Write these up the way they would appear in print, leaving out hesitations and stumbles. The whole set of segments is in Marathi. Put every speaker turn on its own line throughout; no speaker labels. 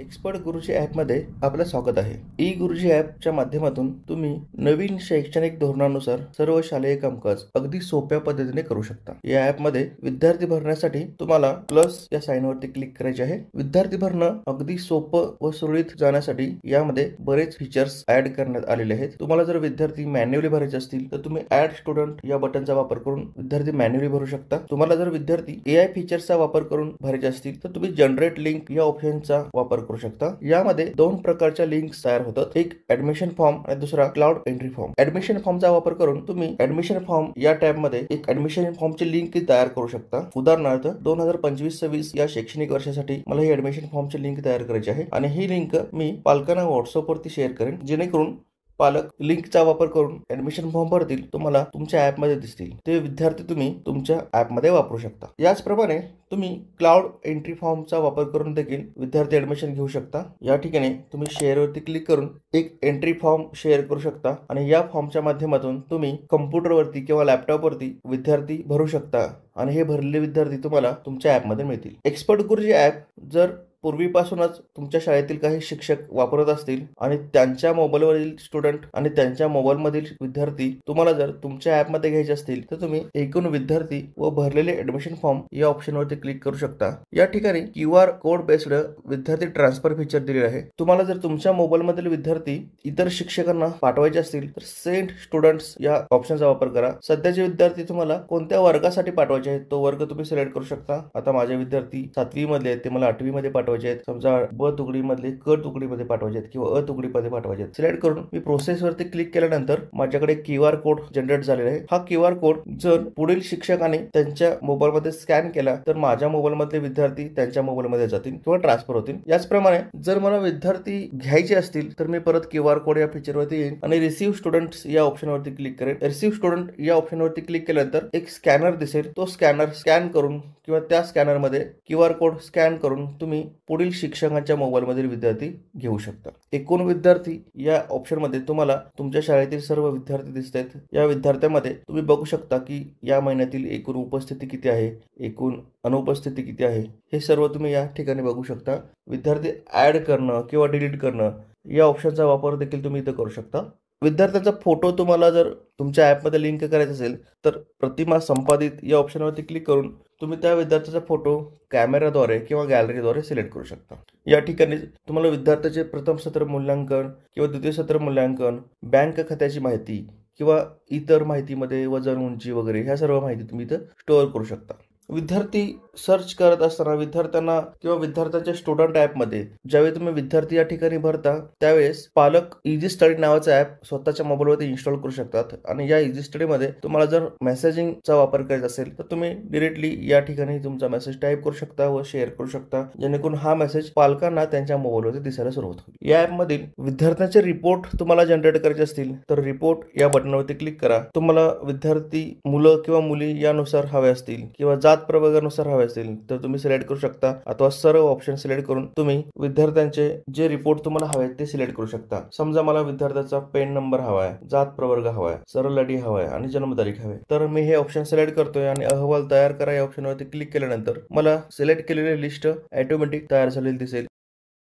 एक्सपर्ट गुरुजी ॲपमध्ये आपलं स्वागत आहे. ई गुरुजी ॲपच्या माध्यमातून तुम्ही नवीन शैक्षणिक धोरणानुसार सर्व शालेय कामकाज अगदी सोप्या पद्धतीने करू शकता. या ॲपमध्ये विद्यार्थी भरण्यासाठी तुम्हाला प्लस या साइनवरती क्लिक करायचे आहे. विद्यार्थी भरणं अगदी सोपं व सुरळीत जाण्यासाठी यामध्ये बरेच फीचर्स ऍड करण्यात आलेले आहेत. तुम्हाला जर विद्यार्थी मॅन्युअली भरायचे असतील तर तुम्ही ऍड स्टुडंट या बटनचा वापर करून विद्यार्थी मॅन्युअली भरू शकता. तुम्हाला जर विद्यार्थी AI फीचर्सचा वापर करून भरायचे असतील तर तुम्ही जनरेट लिंक या ऑप्शनचा वापर करू शकता. यामध्ये दोन प्रकारच्या लिंक्स तयार होतात, एक ऍडमिशन फॉर्म आणि दुसरा क्लाउड एंट्री फॉर्म. ऍडमिशन फॉर्मचा वापर करून तुम्ही ऍडमिशन फॉर्म या टॅब मध्ये एक ऍडमिशन फॉर्मची लिंक तयार करू शकता. उदाहरणार्थ 2025-26 या शैक्षणिक वर्षासाठी मला ही ऍडमिशन फॉर्मची लिंक तयार करायची आहे आणि ही लिंक मी पालकांना व्हॉट्सअप वरती शेअर करेन, जेणेकरून पालक लिंकचा वापर करून ऍडमिशन फॉर्म भरतील, तुम्हाला तुमच्या ऍपमध्ये दिसतील. ते विद्यार्थी तुम्ही तुमच्या ऍपमध्ये वापरू शकता. याचप्रमाणे तुम्ही क्लाउड एंट्री फॉर्मचा वापर करून देखील विद्यार्थी ऍडमिशन घेऊ शकता. या ठिकाणी तुम्ही शेअरवरती क्लिक करून एक एंट्री फॉर्म शेअर करू शकता आणि या फॉर्मच्या माध्यमातून तुम्ही कम्प्युटरवरती किंवा लॅपटॉपवरती विद्यार्थी भरू शकता आणि हे भरलेले विद्यार्थी तुम्हाला तुमच्या ऍपमध्ये मिळतील. एक्सपर्ट गुरुजी ऍप जर पूर्वीपासूनच तुमच्या शाळेतील काही शिक्षक वापरत असतील आणि त्यांच्या मोबाईलवरील स्टुडंट आणि त्यांच्या मोबाईलमधील विद्यार्थी तुम्हाला जर तुमच्या ॲपमध्ये घ्यायचे असतील तर तुम्ही एकूण विद्यार्थी व भरलेले ऍडमिशन फॉर्म या ऑप्शनवरती क्लिक करू शकता. या ठिकाणी QR कोड बेस्ड विद्यार्थी ट्रान्सफर फीचर दिलेले आहे. तुम्हाला जर तुमच्या मोबाईलमधील विद्यार्थी इतर शिक्षकांना पाठवायचे असतील तर सेंड स्टुडंट्स या ऑप्शनचा वापर करा. सध्याचे विद्यार्थी तुम्हाला कोणत्या वर्गासाठी पाठवायचे आहेत तो वर्ग तुम्ही सिलेक्ट करू शकता. आता माझे विद्यार्थी 7वी मधले आहेत, ते मला 8वी मध्ये पाठवायचे आहेत. समजा ब तुकडी मधले क तुकडीमध्ये पाठवायचे आहेत किंवा अ तुकडीमध्ये पाठवायचे आहेत. सिलेक्ट करून मी प्रोसेस वरती क्लिक केल्यानंतर माझ्याकडे QR कोड जनरेट झालेला आहे. हा QR कोड जर पुढील शिक्षकाने त्यांच्या मोबाईल मध्ये स्कॅन केला तर माझ्या मोबाईल मधले विद्यार्थी त्यांच्या मोबाईल मध्ये जातील किंवा ट्रान्सफर होतील. याचप्रमाणे जर मला विद्यार्थी घ्यायचे असतील तर मी परत QR कोड या फीचर वरती येईन आणि रिसीव्ह स्टुडंट्स या ऑप्शन वरती क्लिक करेन. रिसीव्ह स्टुडंट या ऑप्शन वरती क्लिक केल्यानंतर एक स्कॅनर दिसेल. तो स्कॅनर स्कॅन करून किंवा त्या स्कॅनर मध्ये QR कोड स्कॅन करून तुम्ही पुढील शिक्षकांच्या मोबाईल मधील विद्यार्थी घेऊ शकता. एकूण विद्यार्थी या ऑप्शन मध्ये तुम्हाला तुमच्या शाळेतील सर्व विद्यार्थी दिसत आहेत. या विद्यार्थ्यांमध्ये तुम्ही बघू शकता की या महिन्यातील एकूण उपस्थिती किती आहे, एकूण अनुपस्थिती किती आहे, हे सर्व तुम्ही या ठिकाणी बघू शकता. विद्यार्थी ऍड करणं किंवा डिलीट करणं या ऑप्शनचा वापर देखील तुम्ही इथं करू शकता. विद्यार्थ्यांचा फोटो तुम्हाला जर तुमच्या ॲपमध्ये लिंक करायचा असेल तर प्रतिमा संपादित या ऑप्शनवरती क्लिक करून तुम्ही त्या विद्यार्थ्याचा फोटो कॅमेराद्वारे किंवा गॅलरीद्वारे सिलेक्ट करू शकता. या ठिकाणी तुम्हाला विद्यार्थ्याचे प्रथम सत्र मूल्यांकन किंवा द्वितीय सत्र मूल्यांकन, बँक खात्याची माहिती किंवा इतर माहितीमध्ये वजन, उंची वगैरे ह्या सर्व माहिती तुम्ही इथं स्टोअर करू शकता. विद्यार्थी सर्च करत असताना विद्यार्थ्यांना किंवा विद्यार्थ्यांच्या स्टुडंट ॲपमध्ये ज्यावेळी तुम्ही विद्यार्थी या ठिकाणी भरता त्यावेळेस पालक इझी स्टडी नावाचं ॲप स्वतःच्या मोबाईलवरती इन्स्टॉल करू शकतात आणि या इझी स्टडीमध्ये तुम्हाला जर मेसेजिंगचा वापर करायचा असेल तर तुम्ही डिरेक्टली या ठिकाणी तुमचा मेसेज टाईप करू शकता व शेअर करू शकता, जेणेकरून हा मेसेज पालकांना त्यांच्या मोबाईलवरती दिसायला सुरुवात होईल. या ॲपमधील विद्यार्थ्यांचे रिपोर्ट तुम्हाला जनरेट करायचे असतील तर रिपोर्ट या बटनवरती क्लिक करा. तुम्हाला विद्यार्थी मुलं किंवा मुली यानुसार हवे असतील किंवा जात प्रवर्गानुसार हवे असतील तर तुम्ही सिलेक्ट करू शकता अथवा सर्व ऑप्शन सिलेक्ट करून तुम्ही विद्यार्थ्यांचे जे रिपोर्ट तुम्हाला हवे ते सिलेक्ट करू शकता. समजा मला विद्यार्थ्याचा पेन नंबर हवा आहे, जात प्रवर्ग हवा आहे, सरळ अडी हवा आहे आणि जन्मतारीख हवे, तर मी हे ऑप्शन सिलेक्ट करतोय आणि अहवाल तयार करा या ऑप्शनवरती क्लिक केल्यानंतर मला सिलेक्ट केलेली लिस्ट ऑटोमॅटिक तयार झालेली दिसेल.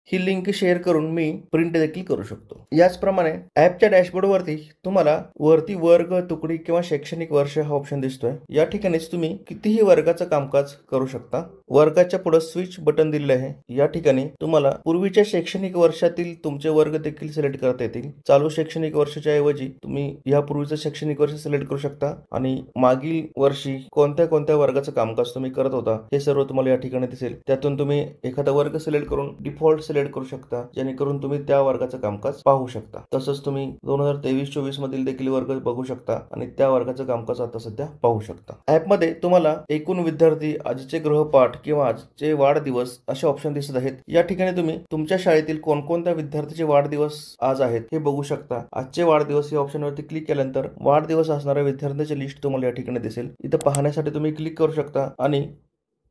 ही लिंक शेअर करून मी प्रिंट देखील करू शकतो. याचप्रमाणे ॲपच्या डॅशबोर्ड वरती तुम्हाला वरती वर्ग, तुकडी किंवा शैक्षणिक वर्ष हा ऑप्शन दिसतोय. या ठिकाणीच तुम्ही कितीही वर्गाचं कामकाज करू शकता. वर्गाच्या पुढे स्विच बटन दिलेलं आहे. या ठिकाणी तुम्हाला पूर्वीच्या शैक्षणिक वर्षातील तुमचे वर्ग देखील सिलेक्ट करता येतील. चालू शैक्षणिक वर्षाच्या ऐवजी तुम्ही यापूर्वीचं शैक्षणिक वर्ष सिलेक्ट करू शकता आणि मागील वर्षी कोणत्या कोणत्या वर्गाचं कामकाज तुम्ही करत होता हे सर्व तुम्हाला या ठिकाणी दिसेल. त्यातून तुम्ही एखादा वर्ग सिलेक्ट करून डिफॉल्ट सिलेक्ट करू शकता, जेणेकरून तुम्ही त्या वर्गाचं कामकाज पाहू शकता. तसंच तुम्ही 2023-24 मधील देखील वर्ग बघू शकता आणि त्या वर्गाचं कामकाज आता सध्या पाहू शकता. ॲपमध्ये तुम्हाला एकूण विद्यार्थी, आजचे गृहपाठ किंवा आजचे वाढदिवस असे ऑप्शन दिसत आहेत. या ठिकाणी तुम्ही तुमच्या शाळेतील कोणकोणत्या विद्यार्थ्याचे वाढदिवस आज आहेत हे बघू शकता. आजचे वाढदिवस या ऑप्शनवरती क्लिक केल्यानंतर वाढदिवस असणाऱ्या विद्यार्थ्यांची लिस्ट तुम्हाला या ठिकाणी दिसेल. इथं पाहण्यासाठी तुम्ही क्लिक करू शकता आणि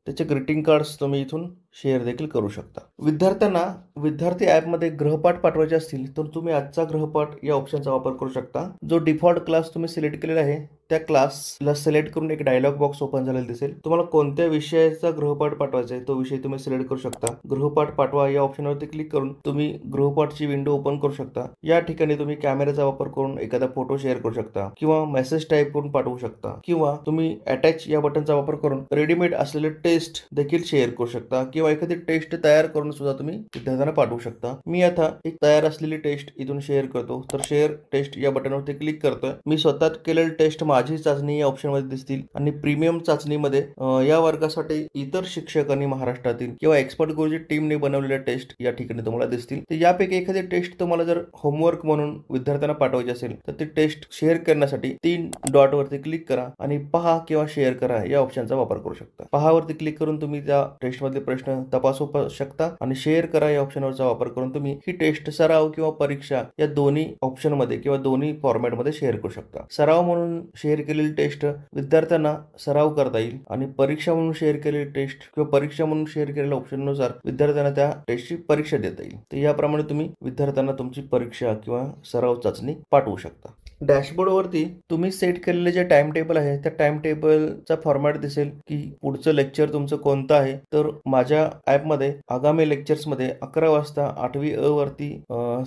त्याचे ग्रीटिंग कार्ड्स तुम्ही इथून शेअर देखील करू शकता. विद्यार्थ्यांना विद्यार्थी ॲपमध्ये गृहपाठ पाठवायचे असतील तर तुम्ही आजचा गृहपाठ या ऑप्शनचा वापर करू शकता. जो डिफॉल्ट क्लास तुम्ही सिलेक्ट केलेला आहे त्या क्लासला सिलेक्ट करून एक डायलॉग बॉक्स ओपन झालेला दिसेल. तुम्हाला कोणत्या विषयाचा गृहपाठ पाठवायचा आहे तो विषय तुम्ही सिलेक्ट करू शकता. गृहपाठ पाठवा या ऑप्शनवरती क्लिक करून तुम्ही गृहपाठची विंडो ओपन करू शकता. या ठिकाणी तुम्ही कॅमेराचा वापर करून एखादा फोटो शेअर करू शकता किंवा मेसेज टाईप करून पाठवू शकता किंवा तुम्ही अटॅच या बटनचा वापर करून रेडीमेड असलेले टेस्ट देखील शेअर करू शकता किंवा एखादी टेस्ट तयार करून सुद्धा तुम्ही विद्यार्थ्यांना पाठवू शकता. मी आता एक तयार असलेली टेस्ट इथून शेअर करतो. तर शेअर टेस्ट या बटनवरती क्लिक करतोय. मी स्वतः केलेली टेस्ट माझी चाचणी या ऑप्शन मध्ये दिसतील आणि प्रीमियम चाचणीमध्ये या वर्गासाठी इतर शिक्षकांनी महाराष्ट्रातील किंवा एक्सपर्ट गुरुजी टीमने बनवलेल्या टेस्ट या ठिकाणी तुम्हाला दिसतील. तर यापैकी एखादी टेस्ट तुम्हाला जर होमवर्क म्हणून विद्यार्थ्यांना पाठवायची असेल तर ती टेस्ट शेअर करण्यासाठी 3 डॉट वरती क्लिक करा आणि पहा किंवा शेअर करा या ऑप्शनचा वापर करू शकता. पहा वरती क्लिक करून तुम्ही त्या टेस्ट मधले प्रश्न तपासू शकता आणि शेअर करा या ऑप्शनवरचा वापर करून तुम्ही ही टेस्ट सराव किंवा परीक्षा या दोन्ही ऑप्शन मध्ये किंवा दोन्ही फॉर्मॅट मध्ये शेअर करू शकता. सराव म्हणून शेअर केलेली टेस्ट विद्यार्थ्यांना सराव करता येईल आणि परीक्षा म्हणून शेअर केलेली टेस्ट किंवा परीक्षा म्हणून शेअर केलेल्या ऑप्शननुसार विद्यार्थ्यांना त्या टेस्टची परीक्षा देता येईल. तर याप्रमाणे तुम्ही विद्यार्थ्यांना तुमची परीक्षा किंवा सराव चाचणी पाठवू शकता. डॅशबोर्डवरती तुम्ही सेट केलेले जे टाइम टेबल आहे त्या टाइम टेबलचा फॉर्मॅट दिसेल की पुढचं लेक्चर तुमचं कोणतं आहे. तर माझ्या ॲपमध्ये आगामी लेक्चर्समध्ये 11 वाजता 8वी अ वरती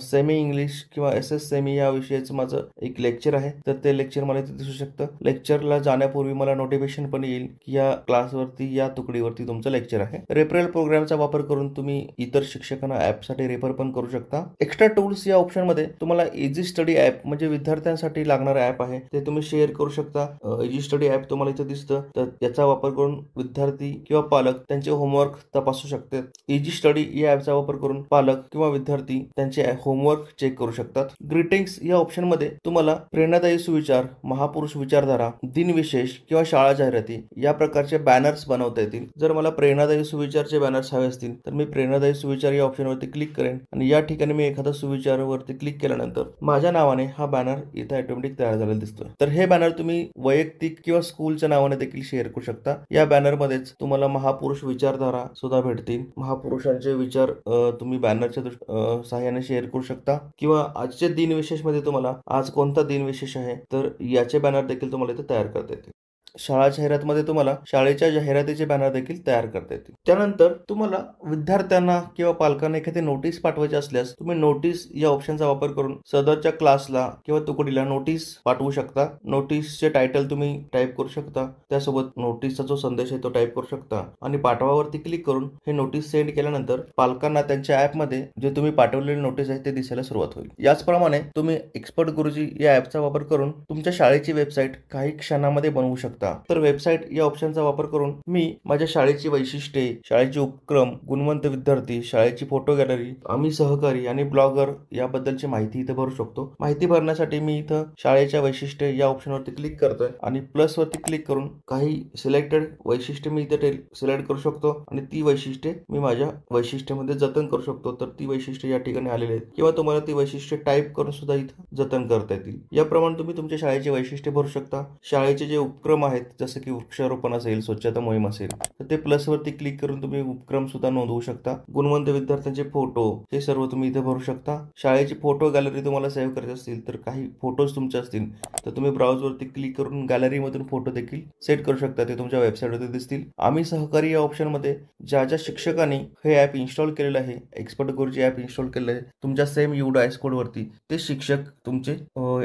सेमी इंग्लिश किंवा SS सेमी या विषयाचं माझं एक लेक्चर आहे. तर ते लेक्चर मला इथे दिसू शकतं. लेक्चरला जाण्यापूर्वी मला नोटिफिकेशन पण येईल की या क्लासवरती या तुकडीवरती तुमचं लेक्चर आहे. रेफरल प्रोग्रामचा वापर करून तुम्ही इतर शिक्षकांना ॲपसाठी रेफर पण करू शकता. एक्स्ट्रा टूल्स या ऑप्शनमध्ये तुम्हाला इझी स्टडी ॲप म्हणजे विद्यार्थ्यांसाठी लागणारं ॲप आहे ते तुम्ही शेअर करू शकता. इझी स्टडी ॲप तुम्हाला इथे दिसतं. तर याचा वापर करून विद्यार्थी किंवा पालक त्यांचे होमवर्क तपासू शकतात. इझी स्टडी या ॲपचा वापर करून पालक किंवा विद्यार्थी त्यांचे होमवर्क चेक करू शकतात. ग्रीटिंग्स या ऑप्शन मध्ये तुम्हाला प्रेरणादायी सुविचार, महापुरुष विचारधारा, दिनविशेष किंवा शाळा जाहिराती या प्रकारचे बॅनर्स बनवता येतील. जर मला प्रेरणादायी सुविचारचे बॅनर्स हवे असतील तर मी प्रेरणादायी सुविचार या ऑप्शनवरती क्लिक करेन आणि या ठिकाणी मी एखादा सुविचारावरती क्लिक केल्यानंतर माझ्या नावाने हा बॅनर इथे ऑटोमॅटिक तयार झालेला दिसतोय. तर हे बॅनर तुम्ही वैयक्तिक किंवा स्कूलच्या नावाने देखील शेअर करू शकता. या बॅनर मध्येच तुम्हाला महापुरुष विचारधारा सुद्धा भेटतील. महापुरुषांचे विचार तुम्ही बॅनरच्या सहाय्याने शेअर करू शकता किंवा आजचे दिनविशेष मध्ये तुम्हाला आज कोणता दिनविशेष आहे तर याचे बॅनर देखील तुम्हाला इथे तयार करता येतील. शाळा जाहिरातमध्ये तुम्हाला शाळेच्या जाहिरातीचे बॅनर देखील तयार करता येतील. त्यानंतर तुम्हाला विद्यार्थ्यांना किंवा पालकांना एखादी नोटीस पाठवायची असल्यास तुम्ही नोटीस या ऑप्शनचा वापर करून सदरच्या क्लासला किंवा तुकडीला नोटीस पाठवू शकता. नोटीसचे टायटल तुम्ही टाईप करू शकता. त्यासोबत नोटीसचा जो संदेश आहे तो टाईप करू शकता आणि पाठवावरती क्लिक करून हे नोटीस सेंड केल्यानंतर पालकांना त्यांच्या ॲपमध्ये जे तुम्ही पाठवलेले नोटीस आहे ते दिसायला सुरुवात होईल. याचप्रमाणे तुम्ही एक्सपर्ट गुरुजी या ॲपचा वापर करून तुमच्या शाळेची वेबसाईट काही क्षणामध्ये बनवू शकता. तर वेबसाईट या ऑप्शनचा वापर करून मी माझ्या शाळेची वैशिष्ट्ये, शाळेचे उपक्रम, गुणवंत विद्यार्थी, शाळेची फोटो गॅलरी, आम्ही सहकारी आणि ब्लॉगर याबद्दलची माहिती इथे भरू शकतो. माहिती भरण्यासाठी मी इथं शाळेच्या वैशिष्ट्ये या ऑप्शनवरती क्लिक करतोय आणि प्लस वरती क्लिक करून काही सिलेक्टेड वैशिष्ट्ये मी इथे सिलेक्ट करू शकतो आणि ती वैशिष्ट्ये मी माझ्या वैशिष्ट्यामध्ये जतन करू शकतो. तर ती वैशिष्ट्ये या ठिकाणी आलेली आहेत किंवा तुम्हाला ती वैशिष्ट्ये टाईप करून सुद्धा इथं जतन करता येतील. याप्रमाणे तुम्ही तुमच्या शाळेची वैशिष्ट्ये भरू शकता. शाळेचे जे उपक्रम आहेत जसं की वृक्षारोपण असेल, स्वच्छता मोहीम असेल तर ते प्लस वरती क्लिक करून तुम्ही उपक्रम सुद्धा नोंदवू शकता. गुणवंत विद्यार्थ्यांचे फोटो हे सर्व तुम्ही इथे भरू शकता. शाळेची फोटो गॅलरी तुम्हाला सेव्ह करायची असतील तर काही फोटोज तुमचे असतील तर तुम्ही ब्राउज वरती क्लिक करून गॅलरीमधून फोटो देखील सेट करू शकता. ते तुमच्या वेबसाईटवरती दिसतील. आम्ही सहकारी या ऑप्शन मध्ये ज्या ज्या शिक्षकांनी हे ॲप इन्स्टॉल केलेलं आहे, एक्सपर्ट गुरुजी ॲप इन्स्टॉल केलेलं आहे तुमच्या सेम UDIS कोड वरती ते शिक्षक तुमचे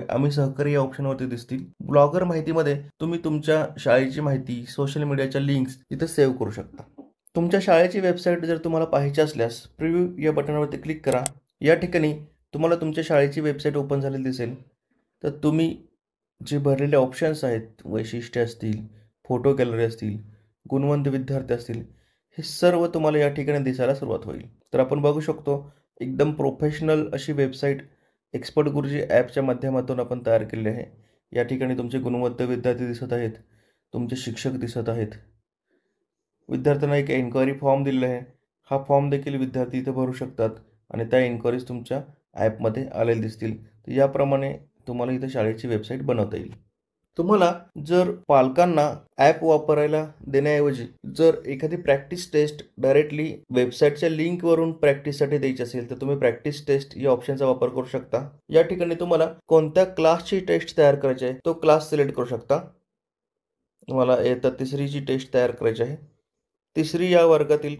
आम्ही सहकारी या ऑप्शन वरती दिसतील. ब्लॉगर माहितीमध्ये तुम्ही तुमच्या शाळेची माहिती, सोशल मीडियाच्या लिंक्स इथे सेव्ह करू शकता. तुमच्या शाळेची वेबसाईट जर तुम्हाला पाहायची असल्यास प्रिव्ह्यू या बटनवरती क्लिक करा. या ठिकाणी तुम्हाला तुमच्या शाळेची वेबसाईट ओपन झालेली दिसेल. तर तुम्ही जे भरलेले ऑप्शन्स आहेत, वैशिष्ट्ये असतील, फोटो गॅलरी असतील, गुणवंत विद्यार्थी असतील, हे सर्व तुम्हाला या ठिकाणी दिसायला सुरुवात होईल. तर आपण बघू शकतो एकदम प्रोफेशनल अशी वेबसाईट एक्सपर्ट गुरुजी ॲपच्या माध्यमातून आपण तयार केलेली आहे. या ठिकाणी तुमचे गुणवंत विद्यार्थी दिसत आहेत, तुमचे शिक्षक दिसत आहेत. विद्यार्थ्यांना एक एन्क्वायरी फॉर्म दिलेला आहे. हा फॉर्म देखील विद्यार्थी इथे भरू शकतात आणि त्या एन्क्वायरीज तुमच्या ॲपमध्ये आलेल्या दिसतील. तर याप्रमाणे तुम्हाला इथे शाळेची वेबसाईट बनवता येईल. तुम्हाला जर पालकांना ॲप वापरायला देण्याऐवजी जर एखादी प्रॅक्टिस टेस्ट डायरेक्टली वेबसाईटच्या लिंकवरून प्रॅक्टिससाठी द्यायची असेल, तर तुम्ही प्रॅक्टिस टेस्ट या ऑप्शनचा वापर करू शकता. या ठिकाणी तुम्हाला कोणत्या क्लासची टेस्ट तयार करायची आहे, तो क्लास सिलेक्ट करू शकता. तुम्हाला इयत्ता 3रीची टेस्ट तयार करायची आहे. 3री या वर्गातील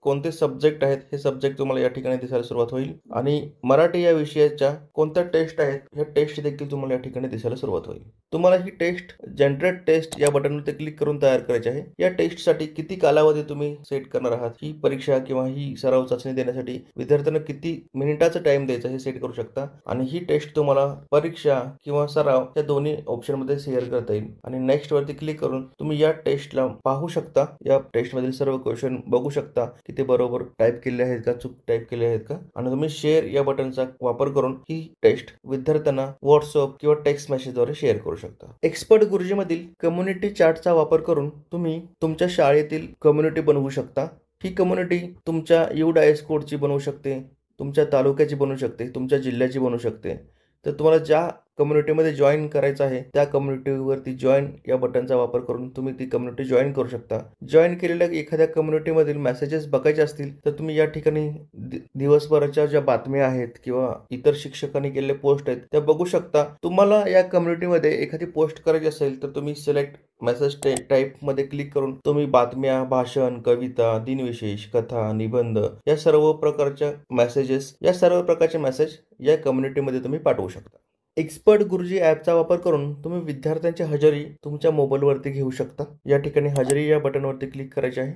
कोणते सब्जेक्ट आहेत, हे सब्जेक्ट तुम्हाला या ठिकाणी दिसायला सुरुवात होईल आणि मराठी या विषयाच्या कोणत्या टेस्ट आहेत, ह्या टेस्ट देखील तुम्हाला या ठिकाणी दिसायला सुरुवात होईल. तुम्हाला ही टेस्ट जनरेट टेस्ट या बटनवरती क्लिक करून तयार करायची आहे. या टेस्टसाठी किती कालावधी तुम्ही सेट करणार आहात, ही परीक्षा किंवा ही सराव चाचणी देण्यासाठी विद्यार्थ्यांना किती मिनिटाचा टाइम द्यायचा हे सेट करू शकता आणि ही टेस्ट तुम्हाला परीक्षा किंवा सराव या दोन्ही ऑप्शनमध्ये शेअर करता येईल आणि नेक्स्ट वरती क्लिक करून तुम्ही या टेस्टला पाहू शकता. या टेस्टमधील सर्व क्वेश्चन बघू शकता की ते बरोबर टाईप केले आहेत का, चूक टाईप केले आहेत का आणि तुम्ही शेअर या बटनचा वापर करून ही टेस्ट विद्यार्थ्यांना व्हॉट्सअप किंवा टेक्स्ट मेसेजद्वारे शेअर करू शकता. एक्सपर्ट गुरुजीमधील कम्युनिटी चार्टचा वापर करून तुम्ही तुमच्या शाळेतील कम्युनिटी बनवू शकता. ही कम्युनिटी तुमच्या UDIS कोडची बनवू शकते, तुमच्या तालुक्याची बनवू शकते, तुमच्या जिल्ह्याची बनवू शकते. तर तुम्हाला ज्या कम्युनिटीमध्ये जॉईन करायचं आहे त्या कम्युनिटीवरती जॉईन या बटनचा वापर करून तुम्ही ती कम्युनिटी जॉईन करू शकता. जॉईन केलेल्या एखाद्या कम्युनिटीमधील मेसेजेस बघायचे असतील तर तुम्ही या ठिकाणी दिवसभराच्या ज्या बातम्या आहेत किंवा इतर शिक्षकांनी केलेले पोस्ट आहेत त्या बघू शकता. तुम्हाला या कम्युनिटीमध्ये एखादी पोस्ट करायची असेल तर तुम्ही सिलेक्ट मेसेज टाईपमध्ये क्लिक करून तुम्ही बातम्या, भाषण, कविता, दिनविशेष, कथा, निबंध या सर्व प्रकारचे मेसेज या कम्युनिटीमध्ये तुम्ही पाठवू शकता. एक्सपर्ट गुरुजी ॲपचा वापर करून तुम्ही विद्यार्थ्यांची हजेरी तुमच्या मोबाईलवरती घेऊ शकता. या ठिकाणी हजेरी या बटनवरती क्लिक करायचे आहे.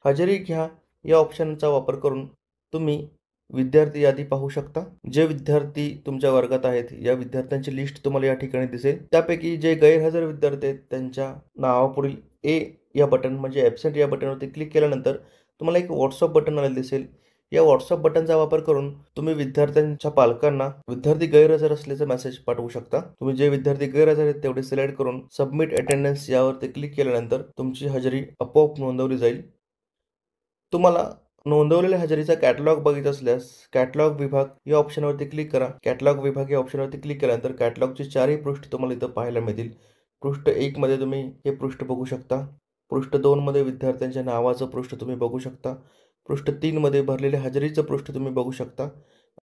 हजेरी घ्या या ऑप्शनचा वापर करून तुम्ही विद्यार्थी यादी पाहू शकता. जे विद्यार्थी तुमच्या वर्गात आहेत या विद्यार्थ्यांची लिस्ट तुम्हाला या ठिकाणी दिसेल. त्यापैकी जे गैरहजर विद्यार्थी आहेत त्यांच्या नावापुढील ए या बटन म्हणजे ॲब्सेंट या बटनवरती क्लिक केल्यानंतर तुम्हाला एक व्हॉट्सअप बटन आलेलं दिसेल. या व्हॉट्सअप बटनचा वापर करून तुम्ही विद्यार्थ्यांच्या पालकांना विद्यार्थी गैरहजर असल्याचा मेसेज पाठवू शकता. तुम्ही जे विद्यार्थी गैरहजर आहेत तेवढे सिलेक्ट करून सबमिट अटेंडन्स यावरती क्लिक केल्यानंतर तुमची हजेरी आपोआप नोंदवली जाईल. तुम्हाला नोंदवलेल्या हजेरीचा कॅटलॉग बघायचा असल्यास कॅटलॉग विभाग या ऑप्शनवरती क्लिक करा. कॅटलॉग विभाग या ऑप्शनवरती क्लिक केल्यानंतर कॅटलॉगची 4ही पृष्ठ तुम्हाला इथं पाहायला मिळतील. पृष्ठ 1 मध्ये तुम्ही हे पृष्ठ बघू शकता. पृष्ठ 2 मध्ये विद्यार्थ्यांच्या नावाचं पृष्ठ तुम्ही बघू शकता. पृष्ठ 3 मध्ये भरलेल्या हजेरीचं पृष्ठ तुम्ही बघू शकता.